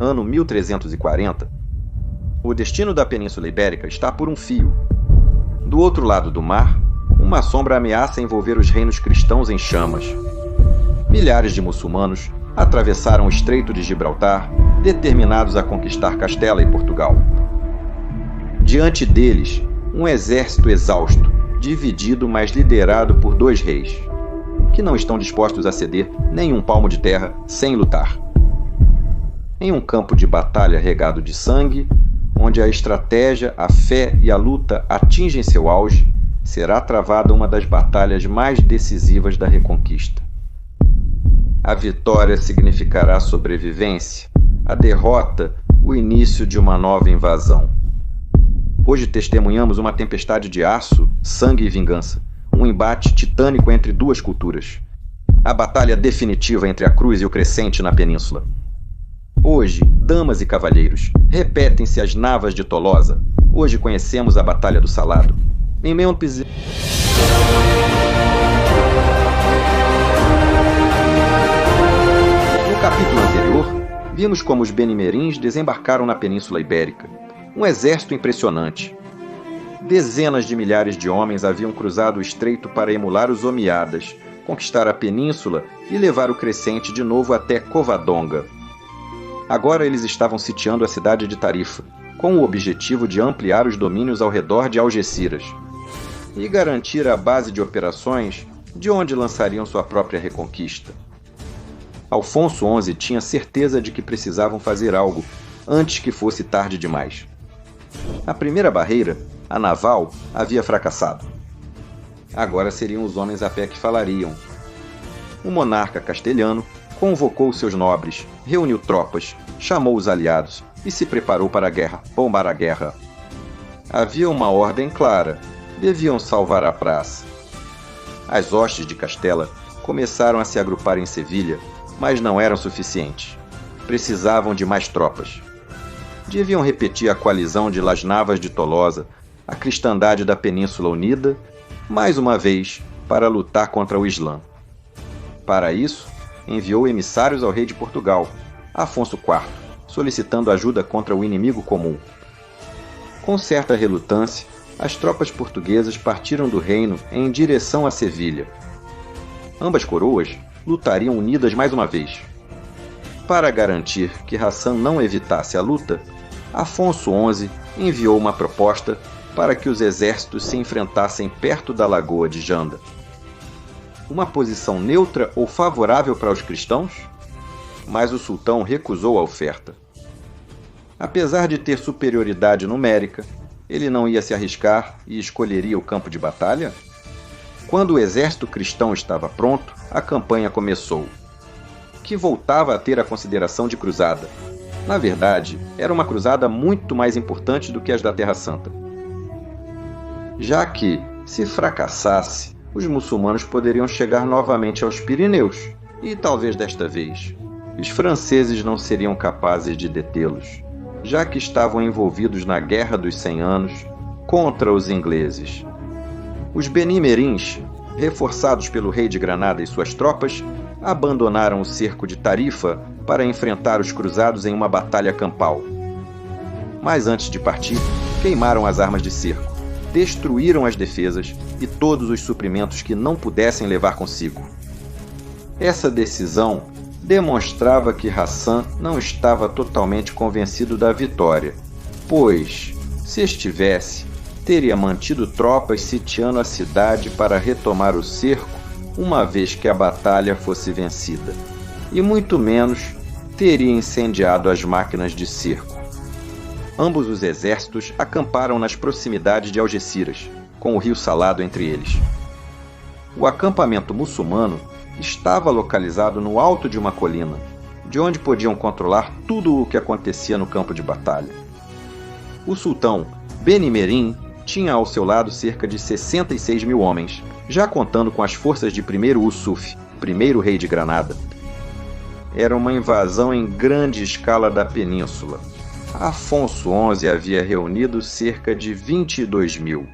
ano 1340, o destino da Península Ibérica está por um fio. Do outro lado do mar, uma sombra ameaça envolver os reinos cristãos em chamas. Milhares de muçulmanos atravessaram o Estreito de Gibraltar, determinados a conquistar Castela e Portugal. Diante deles, um exército exausto, dividido, mas liderado por 2 reis, que não estão dispostos a ceder nem um palmo de terra sem lutar. Em um campo de batalha regado de sangue, onde a estratégia, a fé e a luta atingem seu auge, será travada uma das batalhas mais decisivas da Reconquista. A vitória significará a sobrevivência, a derrota, o início de uma nova invasão. Hoje testemunhamos uma tempestade de aço, sangue e vingança, um embate titânico entre 2 culturas. A batalha definitiva entre a Cruz e o Crescente na Península. Hoje, damas e cavalheiros, repetem-se as navas de Tolosa. Hoje conhecemos a Batalha do Salado. Em meio No capítulo anterior, vimos como os benimerins desembarcaram na Península Ibérica. Um exército impressionante. Dezenas de milhares de homens haviam cruzado o estreito para emular os Omíadas, conquistar a península e levar o Crescente de novo até Covadonga. Agora eles estavam sitiando a cidade de Tarifa, com o objetivo de ampliar os domínios ao redor de Algeciras e garantir a base de operações de onde lançariam sua própria reconquista. Afonso XI tinha certeza de que precisavam fazer algo antes que fosse tarde demais. A primeira barreira, a naval, havia fracassado. Agora seriam os homens a pé que falariam. O monarca castelhano convocou seus nobres, reuniu tropas, chamou os aliados e se preparou para a guerra, bombar a guerra. Havia uma ordem clara: deviam salvar a praça. As hostes de Castela começaram a se agrupar em Sevilha, mas não eram suficientes. Precisavam de mais tropas. Deviam repetir a coalizão de Las Navas de Tolosa, a cristandade da Península Unida, mais uma vez, para lutar contra o Islã. Para isso, enviou emissários ao rei de Portugal, Afonso IV, solicitando ajuda contra o inimigo comum. Com certa relutância, as tropas portuguesas partiram do reino em direção a Sevilha. Ambas coroas lutariam unidas mais uma vez. Para garantir que Hassan não evitasse a luta, Afonso XI enviou uma proposta para que os exércitos se enfrentassem perto da lagoa de Janda. Uma posição neutra ou favorável para os cristãos? Mas o sultão recusou a oferta. Apesar de ter superioridade numérica, ele não ia se arriscar e escolheria o campo de batalha? Quando o exército cristão estava pronto, a campanha começou, que voltava a ter a consideração de cruzada. Na verdade, era uma cruzada muito mais importante do que as da Terra Santa. Já que, se fracassasse, os muçulmanos poderiam chegar novamente aos Pirineus, e talvez desta vez, os franceses não seriam capazes de detê-los, já que estavam envolvidos na Guerra dos 100 Anos contra os ingleses. Os benimerins, reforçados pelo rei de Granada e suas tropas, abandonaram o cerco de Tarifa para enfrentar os cruzados em uma batalha campal. Mas antes de partir, queimaram as armas de cerco, destruíram as defesas e todos os suprimentos que não pudessem levar consigo. Essa decisão demonstrava que Hassan não estava totalmente convencido da vitória, pois, se estivesse, teria mantido tropas sitiando a cidade para retomar o cerco uma vez que a batalha fosse vencida, e muito menos teria incendiado as máquinas de cerco. Ambos os exércitos acamparam nas proximidades de Algeciras, com o rio Salado entre eles. O acampamento muçulmano estava localizado no alto de uma colina, de onde podiam controlar tudo o que acontecia no campo de batalha. O sultão Benimerim tinha ao seu lado cerca de 66 mil homens, já contando com as forças de primeiro Yusuf, primeiro rei de Granada. Era uma invasão em grande escala da península. Afonso XI havia reunido cerca de 22 mil.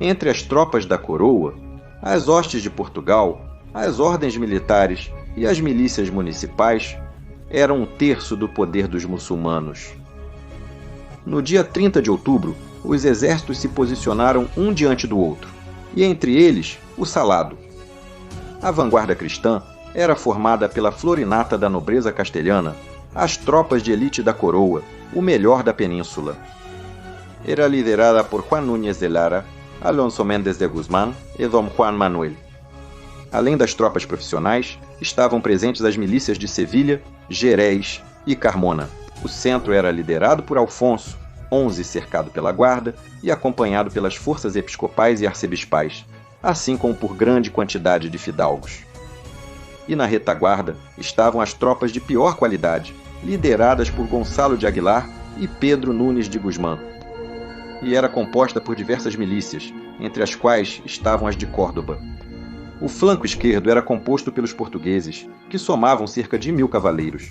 Entre as tropas da coroa, as hostes de Portugal, as ordens militares e as milícias municipais, era 1/3 do poder dos muçulmanos. No dia 30 de outubro, os exércitos se posicionaram um diante do outro, e entre eles, o Salado. A vanguarda cristã era formada pela florinata da nobreza castelhana, as tropas de elite da coroa, o melhor da península. Era liderada por Juan Núñez de Lara, Alonso Méndez de Guzmán e Dom Juan Manuel. Além das tropas profissionais, estavam presentes as milícias de Sevilha, Gerés e Carmona. O centro era liderado por Alfonso, XI cercado pela guarda e acompanhado pelas forças episcopais e arcebispais, assim como por grande quantidade de fidalgos. E na retaguarda estavam as tropas de pior qualidade, lideradas por Gonçalo de Aguilar e Pedro Nunes de Guzmán. E era composta por diversas milícias, entre as quais estavam as de Córdoba. O flanco esquerdo era composto pelos portugueses, que somavam cerca de 1000 cavaleiros.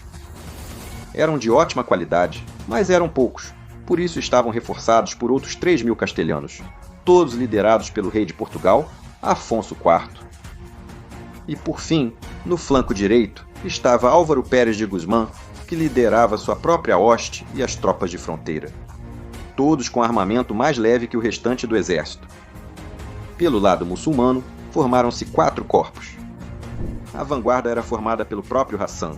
Eram de ótima qualidade, mas eram poucos, por isso estavam reforçados por outros 3.000 castelhanos, todos liderados pelo rei de Portugal, Afonso IV. E por fim, no flanco direito, estava Álvaro Pérez de Guzmán, que liderava sua própria hoste e as tropas de fronteira, todos com armamento mais leve que o restante do exército. Pelo lado muçulmano, formaram-se 4 corpos. A vanguarda era formada pelo próprio Hassan.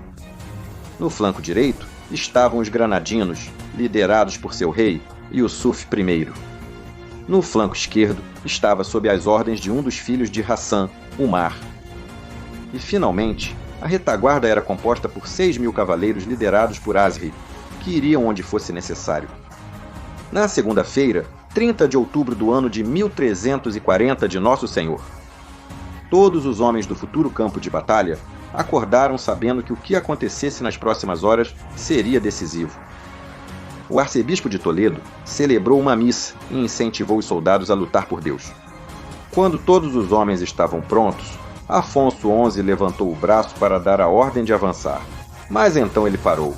No flanco direito estavam os granadinos, liderados por seu rei, Yusuf I. No flanco esquerdo estava sob as ordens de um dos filhos de Hassan, Umar. E, finalmente, a retaguarda era composta por 6.000 cavaleiros liderados por Asri, que iriam onde fosse necessário. Na segunda-feira, 30 de outubro do ano de 1340 de Nosso Senhor, todos os homens do futuro campo de batalha acordaram sabendo que o que acontecesse nas próximas horas seria decisivo. O arcebispo de Toledo celebrou uma missa e incentivou os soldados a lutar por Deus. Quando todos os homens estavam prontos, Afonso XI levantou o braço para dar a ordem de avançar, mas então ele parou.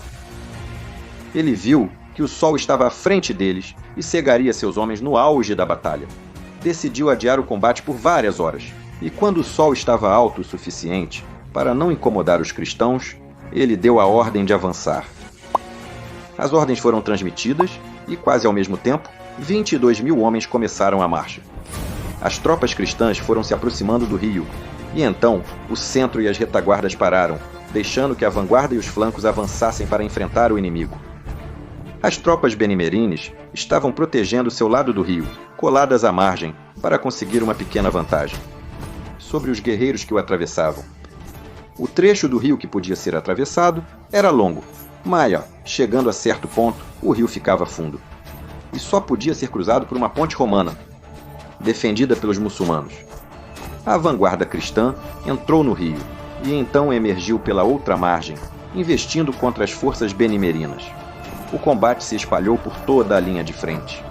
Ele viu que o sol estava à frente deles e cegaria seus homens no auge da batalha. Decidiu adiar o combate por várias horas, e quando o sol estava alto o suficiente para não incomodar os cristãos, ele deu a ordem de avançar. As ordens foram transmitidas e, quase ao mesmo tempo, 22.000 homens começaram a marcha. As tropas cristãs foram se aproximando do rio, e então o centro e as retaguardas pararam, deixando que a vanguarda e os flancos avançassem para enfrentar o inimigo. As tropas benimerines estavam protegendo seu lado do rio, coladas à margem, para conseguir uma pequena vantagem sobre os guerreiros que o atravessavam. O trecho do rio que podia ser atravessado era longo, mas, chegando a certo ponto, o rio ficava fundo, e só podia ser cruzado por uma ponte romana, defendida pelos muçulmanos. A vanguarda cristã entrou no rio, e então emergiu pela outra margem, investindo contra as forças benimerinas. O combate se espalhou por toda a linha de frente.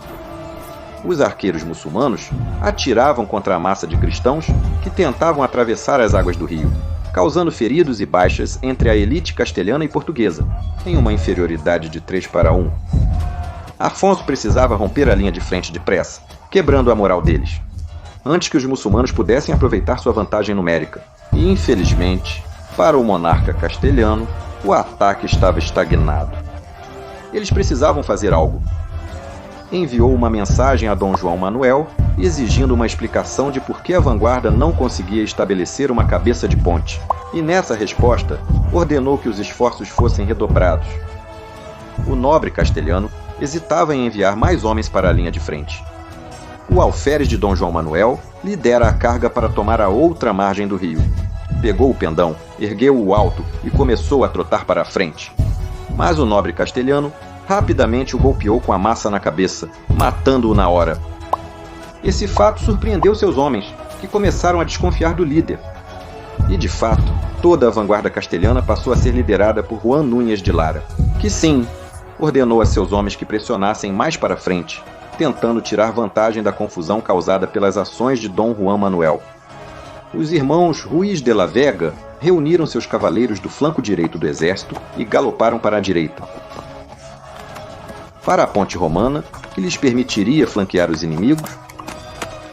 Os arqueiros muçulmanos atiravam contra a massa de cristãos que tentavam atravessar as águas do rio, causando feridos e baixas entre a elite castelhana e portuguesa, em uma inferioridade de 3-1. Afonso precisava romper a linha de frente depressa, quebrando a moral deles, antes que os muçulmanos pudessem aproveitar sua vantagem numérica. E, infelizmente, para o monarca castelhano, o ataque estava estagnado. Eles precisavam fazer algo. Enviou uma mensagem a Dom João Manuel, exigindo uma explicação de por que a vanguarda não conseguia estabelecer uma cabeça de ponte, e nessa resposta ordenou que os esforços fossem redobrados. O nobre castelhano hesitava em enviar mais homens para a linha de frente. O alferes de Dom João Manuel lidera a carga para tomar a outra margem do rio. Pegou o pendão, ergueu-o alto e começou a trotar para a frente. Mas o nobre castelhano rapidamente o golpeou com a massa na cabeça, matando-o na hora. Esse fato surpreendeu seus homens, que começaram a desconfiar do líder. E, de fato, toda a vanguarda castelhana passou a ser liderada por Juan Núñez de Lara, que sim, ordenou a seus homens que pressionassem mais para frente, tentando tirar vantagem da confusão causada pelas ações de Dom Juan Manuel. Os irmãos Ruiz de la Vega reuniram seus cavaleiros do flanco direito do exército e galoparam para a direita, para a ponte romana, que lhes permitiria flanquear os inimigos.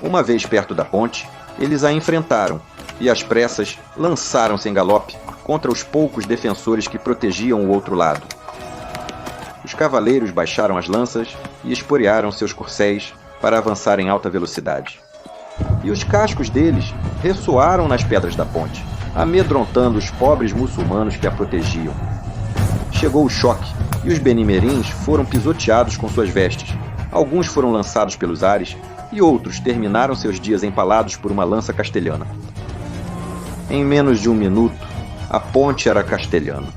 Uma vez perto da ponte, eles a enfrentaram e, às pressas, lançaram-se em galope, contra os poucos defensores que protegiam o outro lado. Os cavaleiros baixaram as lanças e esporearam seus corcéis para avançar em alta velocidade. E os cascos deles ressoaram nas pedras da ponte, amedrontando os pobres muçulmanos que a protegiam. Chegou o choque e os benimerins foram pisoteados com suas vestes. Alguns foram lançados pelos ares e outros terminaram seus dias empalados por uma lança castelhana. Em menos de um minuto, a ponte era castelhana.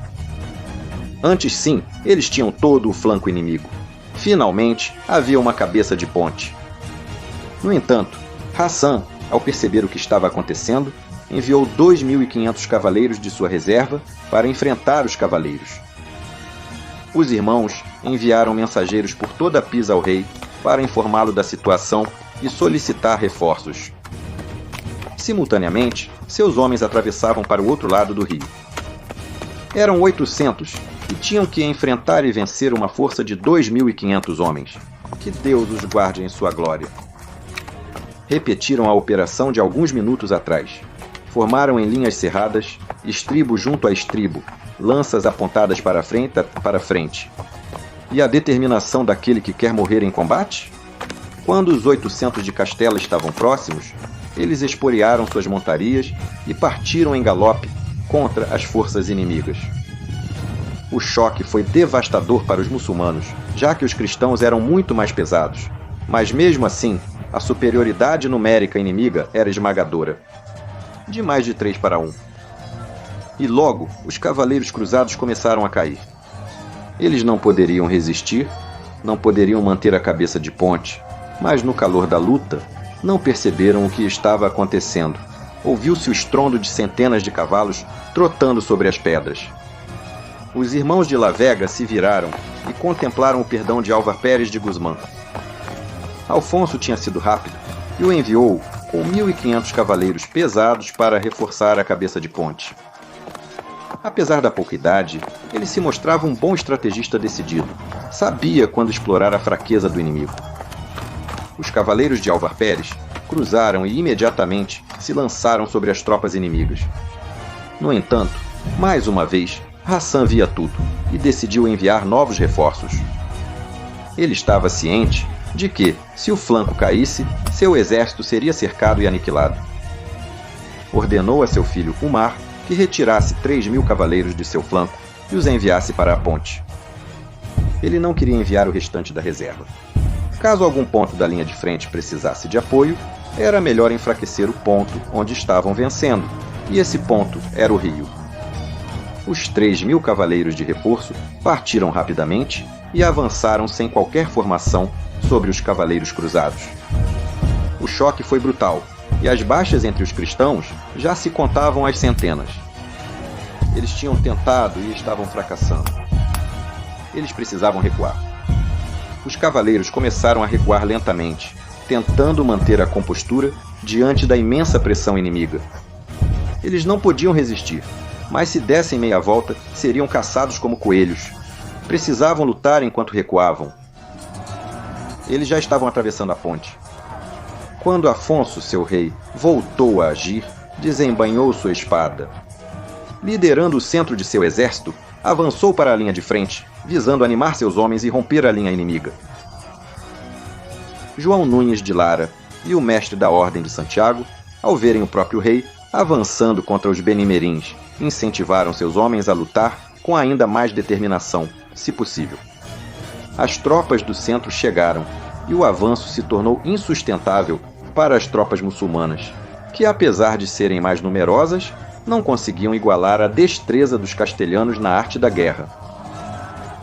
Antes sim, eles tinham todo o flanco inimigo. Finalmente, havia uma cabeça de ponte. No entanto, Hassan, ao perceber o que estava acontecendo, enviou 2.500 cavaleiros de sua reserva para enfrentar os cavaleiros. Os irmãos enviaram mensageiros por toda a Pisa ao rei para informá-lo da situação e solicitar reforços. Simultaneamente, seus homens atravessavam para o outro lado do rio. Eram 800 e tinham que enfrentar e vencer uma força de 2.500 homens. Que Deus os guarde em sua glória. Repetiram a operação de alguns minutos atrás. Formaram em linhas cerradas, estribo junto a estribo, lanças apontadas para frente. E a determinação daquele que quer morrer em combate? Quando os 800 de Castela estavam próximos, eles esporearam suas montarias e partiram em galope contra as forças inimigas. O choque foi devastador para os muçulmanos, já que os cristãos eram muito mais pesados. Mas mesmo assim, a superioridade numérica inimiga era esmagadora. De mais de 3 para 1. E logo, os cavaleiros cruzados começaram a cair. Eles não poderiam resistir, não poderiam manter a cabeça de ponte, mas no calor da luta, não perceberam o que estava acontecendo. Ouviu-se o estrondo de centenas de cavalos trotando sobre as pedras. Os irmãos de La Vega se viraram e contemplaram o perdão de Álvar Pérez de Guzmán. Alfonso tinha sido rápido e o enviou com 1.500 cavaleiros pesados para reforçar a cabeça de ponte. Apesar da pouca idade, ele se mostrava um bom estrategista decidido. Sabia quando explorar a fraqueza do inimigo. Os cavaleiros de Álvar Pérez cruzaram e imediatamente se lançaram sobre as tropas inimigas. No entanto, mais uma vez, Hassan via tudo e decidiu enviar novos reforços. Ele estava ciente de que, se o flanco caísse, seu exército seria cercado e aniquilado. Ordenou a seu filho Umar que retirasse 3.000 cavaleiros de seu flanco e os enviasse para a ponte. Ele não queria enviar o restante da reserva. Caso algum ponto da linha de frente precisasse de apoio, era melhor enfraquecer o ponto onde estavam vencendo, e esse ponto era o rio. Os 3.000 cavaleiros de reforço partiram rapidamente e avançaram sem qualquer formação sobre os cavaleiros cruzados. O choque foi brutal, e as baixas entre os cristãos já se contavam às centenas. Eles tinham tentado e estavam fracassando. Eles precisavam recuar. Os cavaleiros começaram a recuar lentamente, tentando manter a compostura diante da imensa pressão inimiga. Eles não podiam resistir, mas se dessem meia volta, seriam caçados como coelhos. Precisavam lutar enquanto recuavam. Eles já estavam atravessando a ponte. Quando Afonso, seu rei, voltou a agir, desembainhou sua espada. Liderando o centro de seu exército, avançou para a linha de frente, visando animar seus homens e romper a linha inimiga. João Nunes de Lara e o mestre da Ordem de Santiago, ao verem o próprio rei avançando contra os benimerins, incentivaram seus homens a lutar com ainda mais determinação, se possível. As tropas do centro chegaram e o avanço se tornou insustentável para as tropas muçulmanas, que apesar de serem mais numerosas, não conseguiam igualar a destreza dos castelhanos na arte da guerra.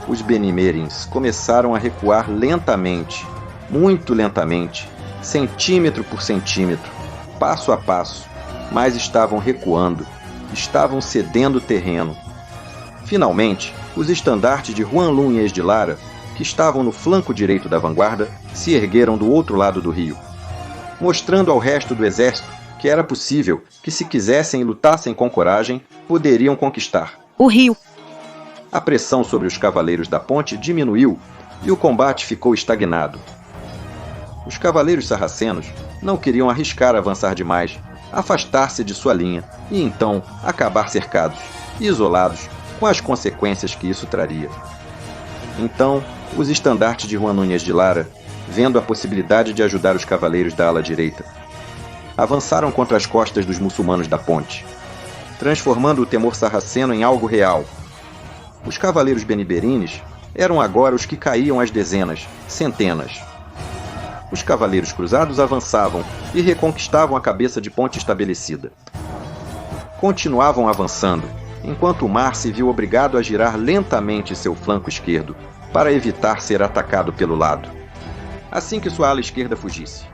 Os benimerins começaram a recuar lentamente, muito lentamente, centímetro por centímetro, passo a passo, mas estavam recuando, estavam cedendo terreno. Finalmente, os estandartes de Juan Núñez de Lara, que estavam no flanco direito da vanguarda, se ergueram do outro lado do rio, mostrando ao resto do exército que era possível que, se quisessem e lutassem com coragem, poderiam conquistar o rio. A pressão sobre os cavaleiros da ponte diminuiu e o combate ficou estagnado. Os cavaleiros sarracenos não queriam arriscar avançar demais, afastar-se de sua linha e então acabar cercados. e isolados, com as consequências que isso traria. Então, os estandartes de Juan Núñez de Lara, vendo a possibilidade de ajudar os cavaleiros da ala direita, avançaram contra as costas dos muçulmanos da ponte, transformando o temor sarraceno em algo real. Os cavaleiros benimerines eram agora os que caíam às dezenas, centenas. Os cavaleiros cruzados avançavam e reconquistavam a cabeça de ponte estabelecida. Continuavam avançando, enquanto o mar se viu obrigado a girar lentamente seu flanco esquerdo, para evitar ser atacado pelo lado, assim que sua ala esquerda fugisse.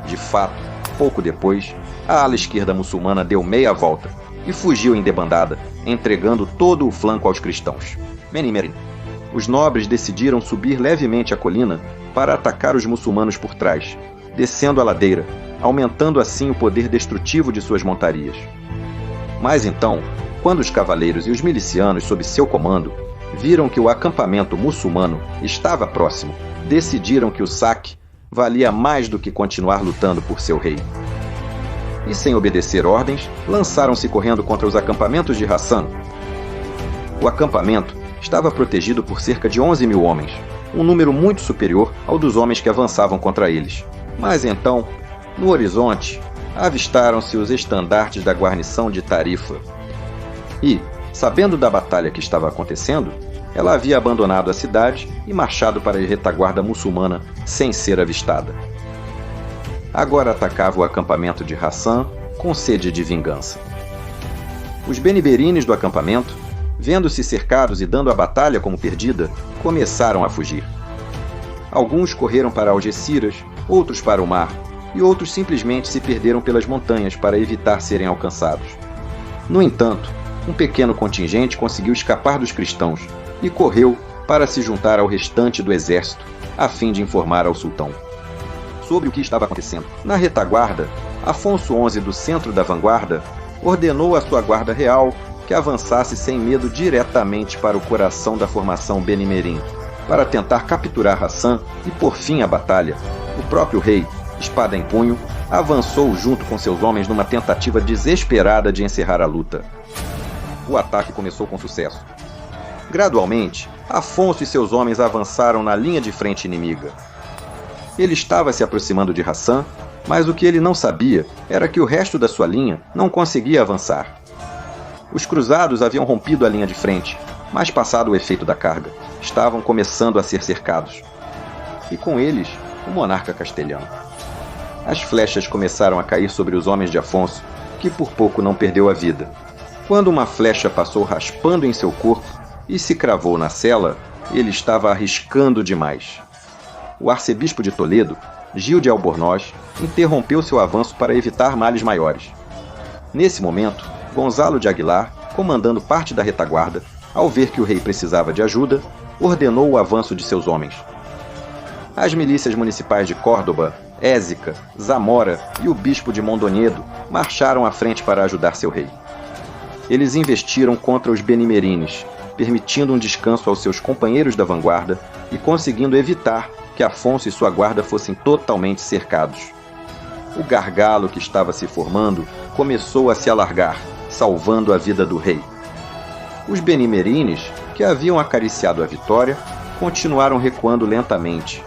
De fato, pouco depois, a ala esquerda muçulmana deu meia volta e fugiu em debandada, entregando todo o flanco aos cristãos. Benimerim. Os nobres decidiram subir levemente a colina para atacar os muçulmanos por trás, descendo a ladeira, aumentando assim o poder destrutivo de suas montarias. Mas então, quando os cavaleiros e os milicianos sob seu comando viram que o acampamento muçulmano estava próximo, decidiram que o saque valia mais do que continuar lutando por seu rei. E sem obedecer ordens, lançaram-se correndo contra os acampamentos de Hassan. O acampamento estava protegido por cerca de 11 mil homens, um número muito superior ao dos homens que avançavam contra eles. Mas então, no horizonte, avistaram-se os estandartes da guarnição de Tarifa. E, sabendo da batalha que estava acontecendo, ela havia abandonado a cidade e marchado para a retaguarda muçulmana sem ser avistada. Agora atacava o acampamento de Hassan com sede de vingança. Os benimerines do acampamento, vendo-se cercados e dando a batalha como perdida, começaram a fugir. Alguns correram para Algeciras, outros para o mar, e outros simplesmente se perderam pelas montanhas para evitar serem alcançados. No entanto, um pequeno contingente conseguiu escapar dos cristãos e correu para se juntar ao restante do exército, a fim de informar ao sultão sobre o que estava acontecendo. Na retaguarda, Afonso XI, do centro da vanguarda, ordenou à sua guarda real que avançasse sem medo diretamente para o coração da formação benimerim, para tentar capturar Hassan e pôr fim à batalha. O próprio rei, espada em punho, avançou junto com seus homens numa tentativa desesperada de encerrar a luta. O ataque começou com sucesso. Gradualmente, Afonso e seus homens avançaram na linha de frente inimiga. Ele estava se aproximando de Hassan, mas o que ele não sabia era que o resto da sua linha não conseguia avançar. Os cruzados haviam rompido a linha de frente, mas passado o efeito da carga, estavam começando a ser cercados. E com eles, o monarca castelhano. As flechas começaram a cair sobre os homens de Afonso, que por pouco não perdeu a vida. Quando uma flecha passou raspando em seu corpo e se cravou na cela, ele estava arriscando demais. O arcebispo de Toledo, Gil de Albornoz, interrompeu seu avanço para evitar males maiores. Nesse momento, Gonzalo de Aguilar, comandando parte da retaguarda, ao ver que o rei precisava de ajuda, ordenou o avanço de seus homens. As milícias municipais de Córdoba, Ézica, Zamora e o bispo de Mondoñedo marcharam à frente para ajudar seu rei. Eles investiram contra os benimerines, permitindo um descanso aos seus companheiros da vanguarda e conseguindo evitar que Afonso e sua guarda fossem totalmente cercados. O gargalo que estava se formando começou a se alargar, salvando a vida do rei. Os benimerines, que haviam acariciado a vitória, continuaram recuando lentamente.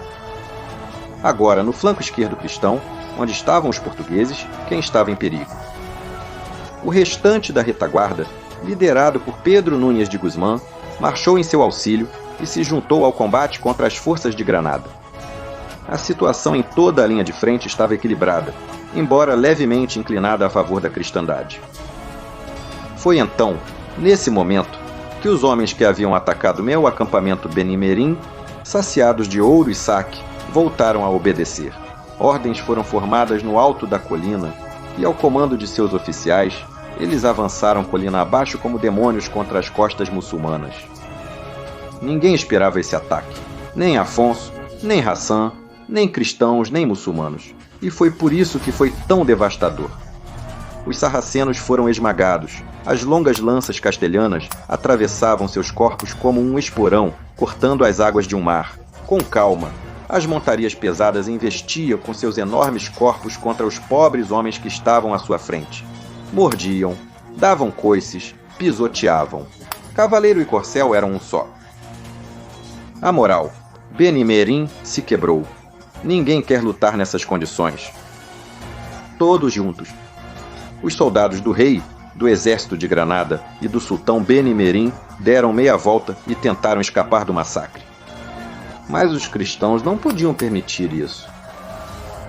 Agora, no flanco esquerdo cristão, onde estavam os portugueses, quem estava em perigo. O restante da retaguarda, liderado por Pedro Núñez de Guzmán, marchou em seu auxílio e se juntou ao combate contra as forças de Granada. A situação em toda a linha de frente estava equilibrada, embora levemente inclinada a favor da cristandade. Foi então, nesse momento, que os homens que haviam atacado meu acampamento benimerim, saciados de ouro e saque, voltaram a obedecer. Ordens foram formadas no alto da colina e, ao comando de seus oficiais, eles avançaram colina abaixo como demônios contra as costas muçulmanas. Ninguém esperava esse ataque, nem Afonso, nem Hassan, nem cristãos, nem muçulmanos, e foi por isso que foi tão devastador. Os sarracenos foram esmagados, as longas lanças castelhanas atravessavam seus corpos como um esporão, cortando as águas de um mar. Com calma, as montarias pesadas investiam com seus enormes corpos contra os pobres homens que estavam à sua frente. Mordiam, davam coices, pisoteavam. Cavaleiro e corcel eram um só. A moral. Benimerim se quebrou. Ninguém quer lutar nessas condições. Todos juntos. Os soldados do rei, do exército de Granada e do sultão Benimerim deram meia volta e tentaram escapar do massacre. Mas os cristãos não podiam permitir isso.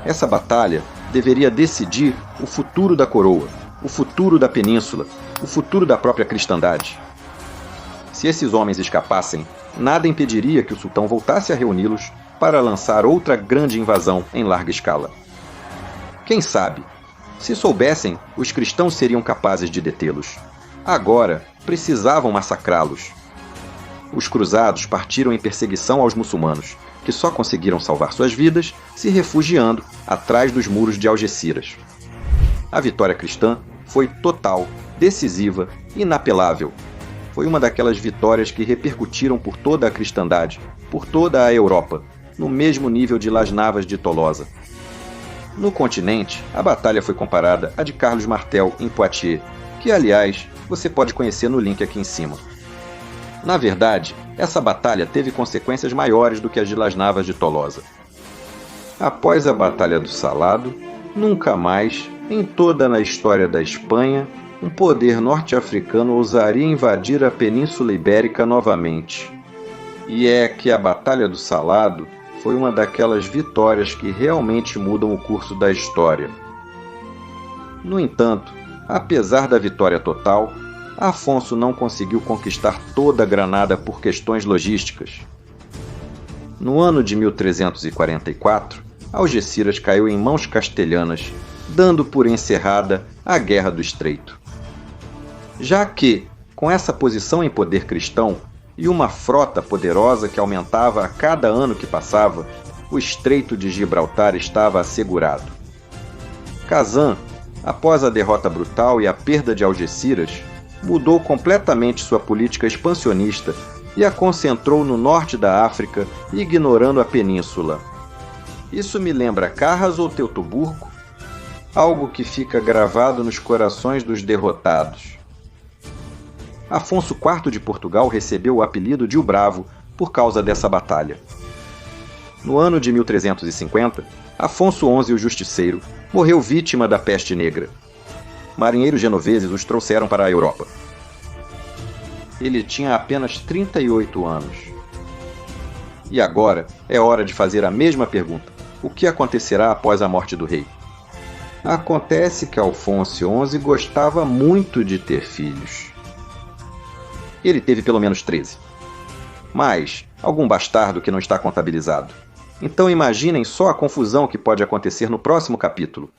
Essa batalha deveria decidir o futuro da coroa, o futuro da península, o futuro da própria cristandade. Se esses homens escapassem, nada impediria que o sultão voltasse a reuni-los para lançar outra grande invasão em larga escala. Quem sabe, se soubessem, os cristãos seriam capazes de detê-los. Agora, precisavam massacrá-los. Os cruzados partiram em perseguição aos muçulmanos, que só conseguiram salvar suas vidas se refugiando atrás dos muros de Algeciras. A vitória cristã foi total, decisiva, inapelável. Foi uma daquelas vitórias que repercutiram por toda a cristandade, por toda a Europa, no mesmo nível de Las Navas de Tolosa. No continente, a batalha foi comparada à de Carlos Martel, em Poitiers, que, aliás, você pode conhecer no link aqui em cima. Na verdade, essa batalha teve consequências maiores do que as de Las Navas de Tolosa. Após a Batalha do Salado, nunca mais, em toda a história da Espanha, um poder norte-africano ousaria invadir a Península Ibérica novamente. E é que a Batalha do Salado foi uma daquelas vitórias que realmente mudam o curso da história. No entanto, apesar da vitória total, Afonso não conseguiu conquistar toda a Granada por questões logísticas. No ano de 1344, Algeciras caiu em mãos castelhanas, dando por encerrada a Guerra do Estreito. Já que, com essa posição em poder cristão e uma frota poderosa que aumentava a cada ano que passava, o Estreito de Gibraltar estava assegurado. Kazan, após a derrota brutal e a perda de Algeciras, mudou completamente sua política expansionista e a concentrou no norte da África, ignorando a península. Isso me lembra Carras ou Teutoburgo? Algo que fica gravado nos corações dos derrotados. Afonso IV de Portugal recebeu o apelido de o Bravo por causa dessa batalha. No ano de 1350, Afonso XI o Justiceiro morreu vítima da peste negra. Marinheiros genoveses os trouxeram para a Europa. Ele tinha apenas 38 anos. E agora é hora de fazer a mesma pergunta. O que acontecerá após a morte do rei? Acontece que Afonso XI gostava muito de ter filhos. Ele teve pelo menos 13. Mas algum bastardo que não está contabilizado. Então imaginem só a confusão que pode acontecer no próximo capítulo.